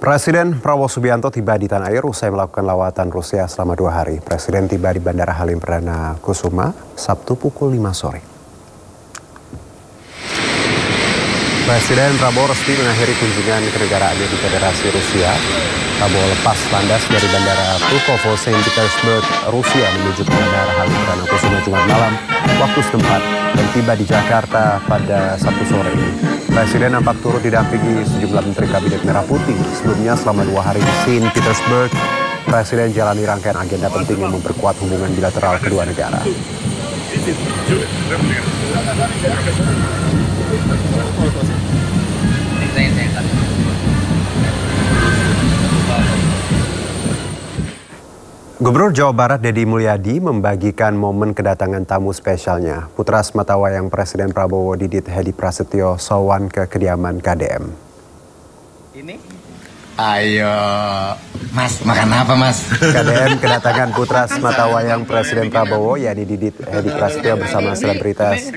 Presiden Prabowo Subianto tiba di tanah air usai melakukan lawatan Rusia selama 2 hari. Presiden tiba di Bandara Halim Perdana Kusuma Sabtu pukul 5 sore. Presiden Prabowo resmi mengakhiri kunjungan kenegaraannya di Federasi Rusia. Prabowo lepas landas dari Bandara Pulkovo Saint Petersburg, Rusia menuju ke Bandara Halim Perdana Kusuma Jumat malam waktu setempat dan tiba di Jakarta pada Sabtu sore ini. Presiden nampak turut didampingi sejumlah menteri kabinet merah putih. Sebelumnya selama 2 hari di Saint Petersburg, Presiden jalani rangkaian agenda penting yang memperkuat hubungan bilateral kedua negara. Gubernur Jawa Barat Deddy Mulyadi membagikan momen kedatangan tamu spesialnya. Putra sematawayang Presiden Prabowo Didit Hedi Prasetyo sowan ke kediaman KDM. Ini? Ayo, Mas, makan apa, Mas? KDM kedatangan putra sematawayang Presiden Prabowo, yakni Didit Hedi Prasetyo bersama selebritas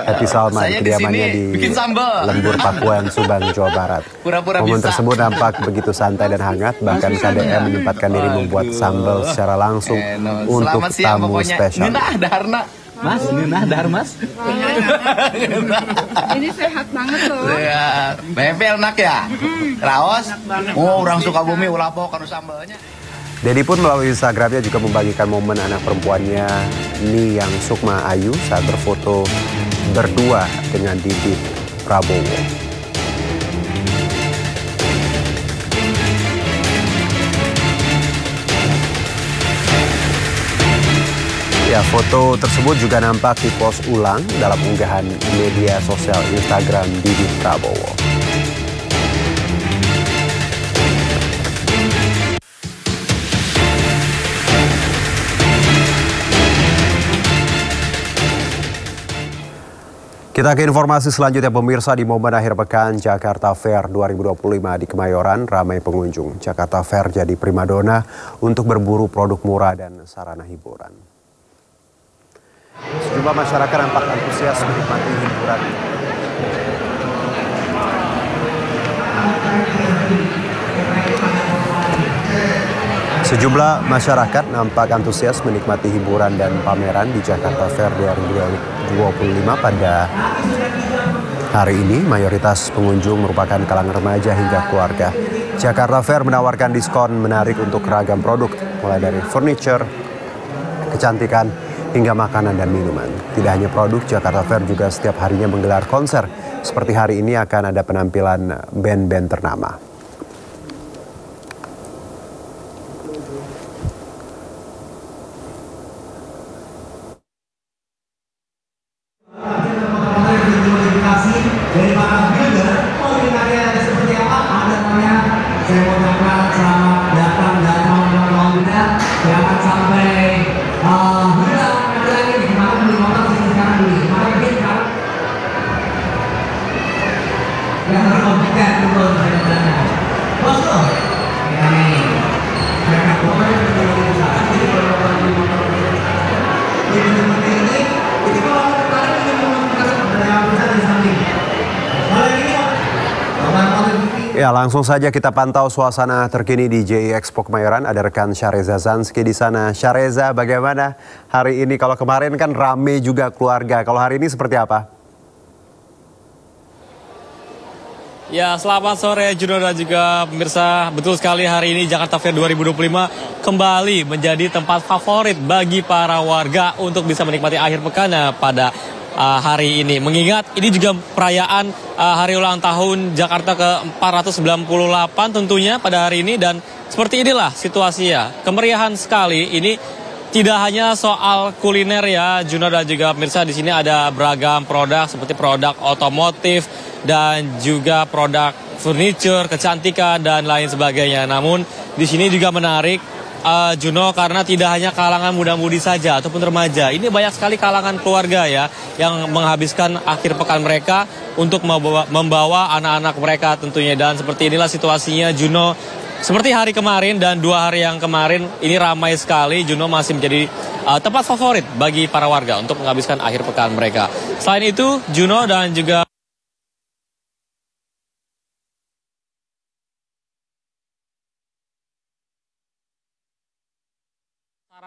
Happy Salma di kediamannya di Lembur Pakuan, Subang, Jawa Barat. Momen tersebut nampak begitu santai dan hangat, bahkan KDM menyempatkan diri membuat sambal secara langsung untuk tamu spesial. Mas, ini dahar, Mas. Ini sehat banget loh. Ya, bebel enak ya. Raos. Oh, orang Sukabumi ulah pok kanu sambalnya. Deddy pun melalui Instagramnya juga membagikan momen anak perempuannya Niyang Sukma Ayu saat berfoto berdua dengan Didit Prabowo. Ya, foto tersebut juga nampak dipost ulang dalam unggahan media sosial Instagram Didit Prabowo. Kita ke informasi selanjutnya, pemirsa. Di momen akhir pekan Jakarta Fair 2025 di Kemayoran ramai pengunjung. Jakarta Fair jadi primadona untuk berburu produk murah dan sarana hiburan. Sejumlah masyarakat nampak antusias menikmati hiburan. Sejumlah masyarakat nampak antusias menikmati hiburan dan pameran di Jakarta Fair 2025 pada hari ini. Mayoritas pengunjung merupakan kalangan remaja hingga keluarga. Jakarta Fair menawarkan diskon menarik untuk ragam produk, mulai dari furniture, kecantikan, hingga makanan dan minuman. Tidak hanya produk, Jakarta Fair juga setiap harinya menggelar konser. Seperti hari ini akan ada penampilan band-band ternama. Jangan sampai Ya, langsung saja kita pantau suasana terkini di JI Expo Kemayoran. Ada rekan Syareza Zanski di sana. Syareza, bagaimana hari ini? Kalau kemarin kan rame juga keluarga. Kalau hari ini seperti apa? Ya, selamat sore Juno dan juga pemirsa. Betul sekali, hari ini Jakarta Fair 2025 kembali menjadi tempat favorit bagi para warga untuk bisa menikmati akhir pekan pada hari ini. Mengingat ini juga perayaan hari ulang tahun Jakarta ke-498 tentunya pada hari ini, dan seperti inilah situasinya. Kemeriahan sekali ini. Tidak hanya soal kuliner ya, Juno dan juga pemirsa, di sini ada beragam produk seperti produk otomotif dan juga produk furniture, kecantikan dan lain sebagainya. Namun di sini juga menarik Juno, karena tidak hanya kalangan muda-mudi saja ataupun remaja. Ini banyak sekali kalangan keluarga ya yang menghabiskan akhir pekan mereka untuk membawa anak-anak mereka tentunya. Dan seperti inilah situasinya Juno. Seperti hari kemarin dan 2 hari yang kemarin, ini ramai sekali. Juno masih menjadi tempat favorit bagi para warga untuk menghabiskan akhir pekan mereka. Selain itu, Juno dan juga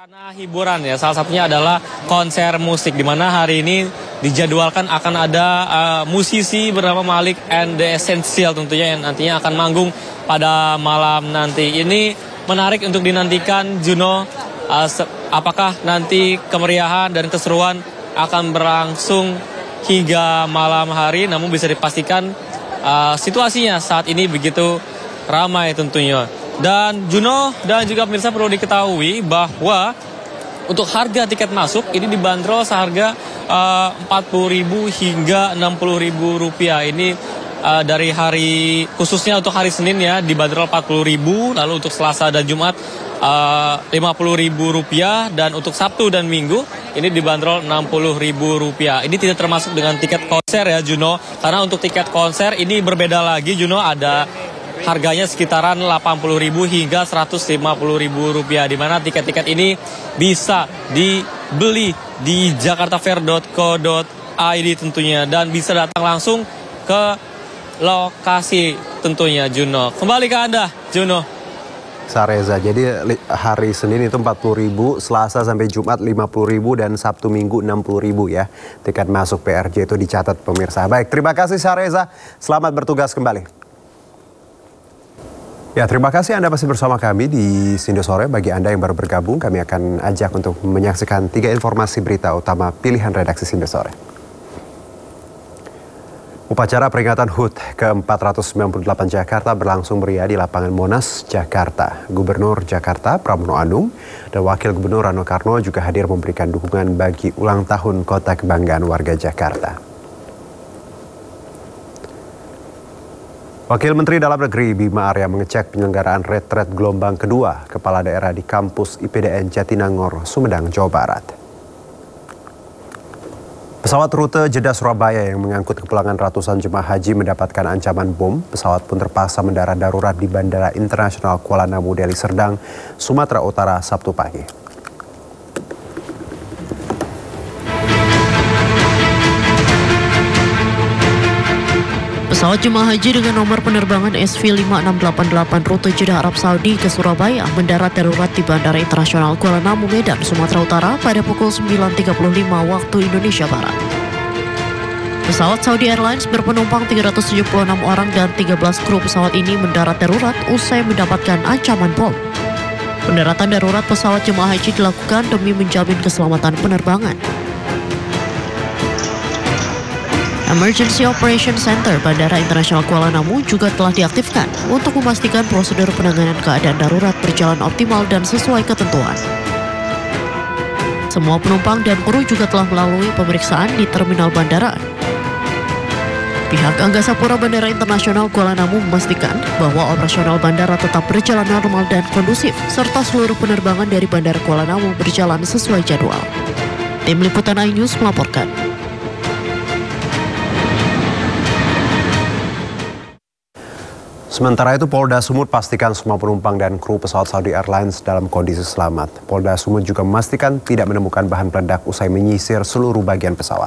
Sarana hiburan ya, salah satunya adalah konser musik, di mana hari ini dijadwalkan akan ada musisi bernama Malik and the Essential tentunya yang nantinya akan manggung pada malam nanti. Ini menarik untuk dinantikan, Juno. Apakah nanti kemeriahan dan keseruan akan berlangsung hingga malam hari, namun bisa dipastikan situasinya saat ini begitu ramai tentunya. Dan Juno dan juga pemirsa perlu diketahui bahwa untuk harga tiket masuk ini dibanderol seharga Rp40.000 hingga Rp60.000. Ini dari hari, khususnya untuk hari Senin ya, dibanderol Rp40.000, lalu untuk Selasa dan Jumat Rp50.000, dan untuk Sabtu dan Minggu ini dibanderol Rp60.000. Ini tidak termasuk dengan tiket konser ya, Juno, karena untuk tiket konser ini berbeda lagi, Juno, ada harganya sekitaran Rp80.000 hingga Rp150.000, di mana tiket-tiket ini bisa dibeli di jakartafair.co.id tentunya, dan bisa datang langsung ke lokasi tentunya, Juno. Kembali ke Anda, Juno. Sareza, jadi hari Senin itu Rp40.000, Selasa sampai Jumat Rp50.000, dan Sabtu Minggu Rp60.000 ya. Tiket masuk PRJ itu dicatat pemirsa. Baik, terima kasih Sareza. Selamat bertugas kembali. Ya, terima kasih Anda masih bersama kami di Sindo Sore. Bagi Anda yang baru bergabung, kami akan ajak untuk menyaksikan 3 informasi berita utama pilihan redaksi Sindo Sore. Upacara peringatan HUT ke-498 Jakarta berlangsung meriah di lapangan Monas, Jakarta. Gubernur Jakarta Pramono Anung dan Wakil Gubernur Rano Karno juga hadir memberikan dukungan bagi ulang tahun Kota Kebanggaan warga Jakarta. Wakil Menteri Dalam Negeri Bima Arya mengecek penyelenggaraan retret gelombang kedua kepala daerah di kampus IPDN Jatinangor, Sumedang, Jawa Barat. Pesawat rute Jeddah Surabaya yang mengangkut kepulangan ratusan jemaah haji mendapatkan ancaman bom. Pesawat pun terpaksa mendarat darurat di Bandara Internasional Kuala Namu, Deli Serdang, Sumatera Utara, Sabtu pagi. Pesawat jemaah haji dengan nomor penerbangan SV5688 rute Jeddah Arab Saudi ke Surabaya mendarat darurat di Bandara Internasional Kuala Namu, Medan, Sumatera Utara pada pukul 9.35 waktu Indonesia Barat. Pesawat Saudi Airlines berpenumpang 376 orang dan 13 kru pesawat ini mendarat darurat usai mendapatkan ancaman bom. Pendaratan darurat pesawat jemaah haji dilakukan demi menjamin keselamatan penerbangan. Emergency Operation Center Bandara Internasional Kuala Namu juga telah diaktifkan untuk memastikan prosedur penanganan keadaan darurat berjalan optimal dan sesuai ketentuan. Semua penumpang dan kru juga telah melalui pemeriksaan di terminal bandara. Pihak Angkasa Pura Bandara Internasional Kuala Namu memastikan bahwa operasional bandara tetap berjalan normal dan kondusif, serta seluruh penerbangan dari Bandara Kuala Namu berjalan sesuai jadwal. Tim Liputan iNews melaporkan. Sementara itu, Polda Sumut pastikan semua penumpang dan kru pesawat Saudi Airlines dalam kondisi selamat. Polda Sumut juga memastikan tidak menemukan bahan peledak usai menyisir seluruh bagian pesawat.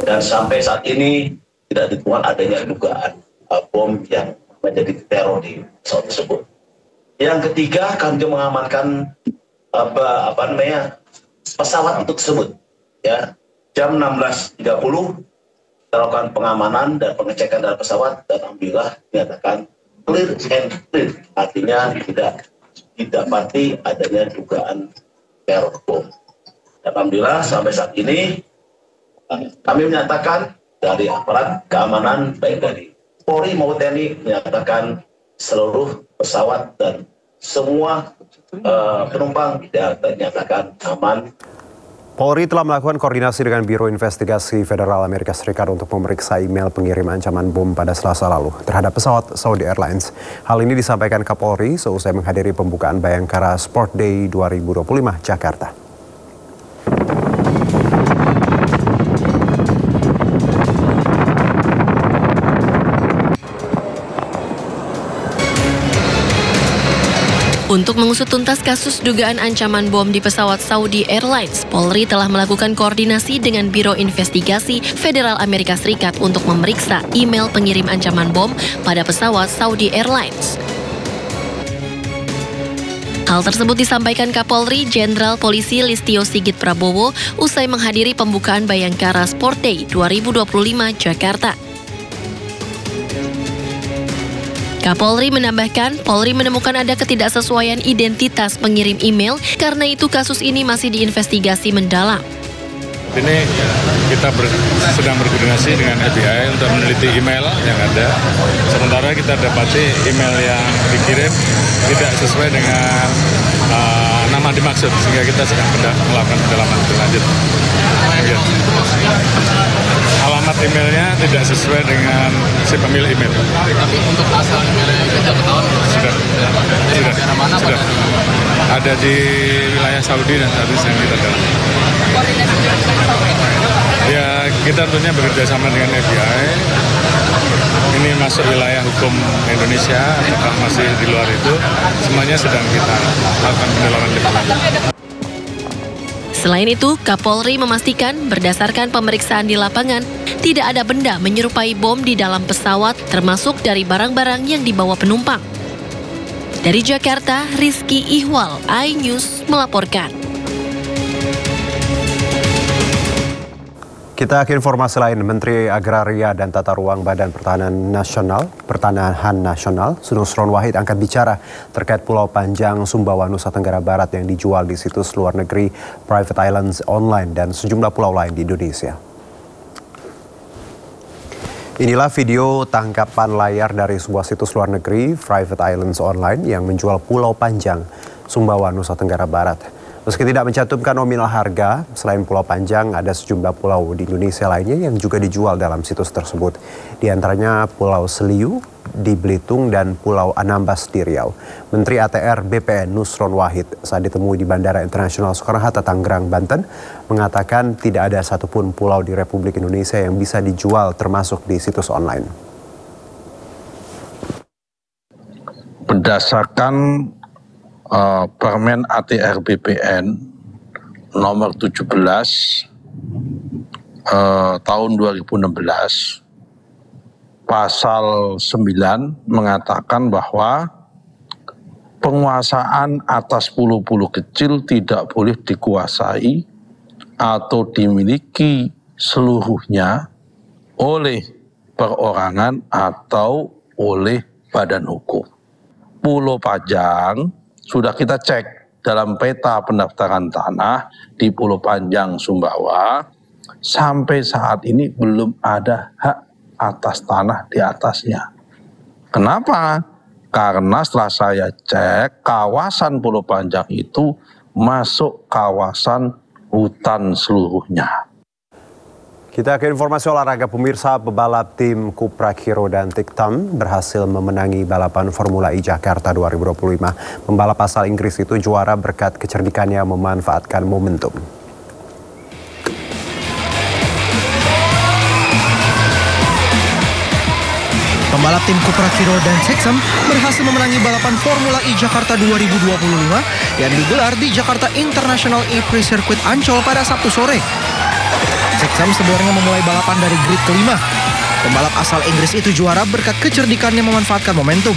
Dan sampai saat ini tidak ditemukan adanya dugaan bom yang menjadi teror di pesawat tersebut. Yang ketiga, kami mengamankan pesawat itu tersebut. Ya, jam 16.30. Kita lakukan pengamanan dan pengecekan dalam pesawat dan alhamdulillah dinyatakan clear and clear, artinya tidak didapati adanya dugaan teror bom. Alhamdulillah sampai saat ini kami menyatakan dari aparat keamanan baik dari Polri maupun TNI menyatakan seluruh pesawat dan semua penumpang dinyatakan aman. Polri telah melakukan koordinasi dengan Biro Investigasi Federal Amerika Serikat untuk memeriksa email pengirim ancaman bom pada Selasa lalu terhadap pesawat Saudi Airlines. Hal ini disampaikan Kapolri seusai menghadiri pembukaan Bayangkara Sport Day 2025 Jakarta. Untuk mengusut tuntas kasus dugaan ancaman bom di pesawat Saudi Airlines, Polri telah melakukan koordinasi dengan Biro Investigasi Federal Amerika Serikat untuk memeriksa email pengirim ancaman bom pada pesawat Saudi Airlines. Hal tersebut disampaikan Kapolri Jenderal Polisi Listio Sigit Prabowo usai menghadiri pembukaan Bayangkara Sport Day 2025 Jakarta. Kapolri menambahkan, Polri menemukan ada ketidaksesuaian identitas pengirim email, karena itu kasus ini masih diinvestigasi mendalam. Ini kita sedang berkoordinasi dengan FBI untuk meneliti email yang ada. Sementara kita dapati email yang dikirim tidak sesuai dengan nama dimaksud, sehingga kita sedang melakukan pendalaman lebih lanjut. Alamat emailnya tidak sesuai dengan si pemilik email. Tapi untuk asal emailnya sudah ketahuan? Sudah. Ada di wilayah Saudi dan saat ini sedang kita dalami. Ya, kita tentunya bekerja sama dengan FBI. Ini masuk wilayah hukum Indonesia, apakah masih di luar itu, semuanya sedang kita lakukan pendalaman lebih lanjut. Selain itu, Kapolri memastikan berdasarkan pemeriksaan di lapangan, tidak ada benda menyerupai bom di dalam pesawat, termasuk dari barang-barang yang dibawa penumpang. Dari Jakarta, Rizky Ihwal, iNews melaporkan. Kita ke informasi lain. Menteri Agraria dan Tata Ruang Badan Pertanahan Nasional, Nusron Wahid angkat bicara terkait Pulau Panjang, Sumbawa, Nusa Tenggara Barat yang dijual di situs luar negeri Private Islands Online dan sejumlah pulau lain di Indonesia. Inilah video tangkapan layar dari sebuah situs luar negeri Private Islands Online yang menjual Pulau Panjang, Sumbawa, Nusa Tenggara Barat. Meski tidak mencantumkan nominal harga, selain Pulau Panjang, ada sejumlah pulau di Indonesia lainnya yang juga dijual dalam situs tersebut. Di antaranya Pulau Seliu di Belitung dan Pulau Anambas di Riau. Menteri ATR BPN Nusron Wahid saat ditemui di Bandara Internasional Soekarno-Hatta, Tangerang, Banten, mengatakan tidak ada satupun pulau di Republik Indonesia yang bisa dijual termasuk di situs online. Berdasarkan Permen ATR BPN nomor 17 tahun 2016 pasal 9 mengatakan bahwa penguasaan atas pulau-pulau kecil tidak boleh dikuasai atau dimiliki seluruhnya oleh perorangan atau oleh badan hukum. Pulau Panjang sudah kita cek dalam peta pendaftaran tanah di Pulau Panjang, Sumbawa, sampai saat ini belum ada hak atas tanah di atasnya. Kenapa? Karena setelah saya cek, kawasan Pulau Panjang itu masuk kawasan hutan seluruhnya. Kita ke informasi olahraga. Pemirsa, pebalap tim Kuprak Hero dan Tiktam berhasil memenangi balapan Formula E Jakarta 2025. Pembalap asal Inggris itu juara berkat kecerdikannya memanfaatkan momentum. Pembalap tim Kuprak Hero dan Tiktam berhasil memenangi balapan Formula E Jakarta 2025 yang digelar di Jakarta International E-Prix Circuit Ancol pada Sabtu sore. Tiktam sebenarnya memulai balapan dari grid kelima. Pembalap asal Inggris itu juara berkat kecerdikannya memanfaatkan momentum.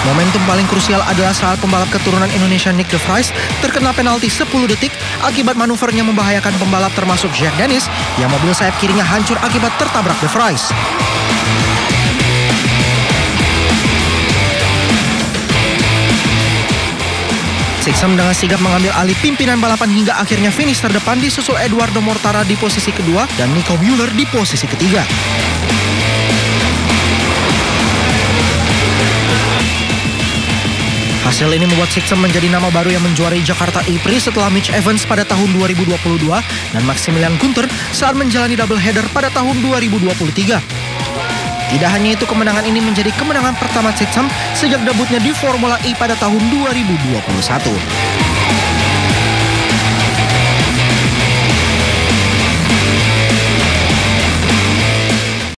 Momentum paling krusial adalah saat pembalap keturunan Indonesia Nick de Vries terkena penalti 10 detik akibat manuvernya membahayakan pembalap termasuk Jack Dennis yang mobil sayap kirinya hancur akibat tertabrak de Vries. Tiktam dengan sigap mengambil alih pimpinan balapan hingga akhirnya finish terdepan disusul Eduardo Mortara di posisi kedua dan Nico Müller di posisi ketiga. Hasil ini membuat Tiktam menjadi nama baru yang menjuarai Jakarta E-Prix setelah Mitch Evans pada tahun 2022 dan Maximilian Günther saat menjalani double header pada tahun 2023. Tidak hanya itu, kemenangan ini menjadi kemenangan pertama Tiktam sejak debutnya di Formula E pada tahun 2021.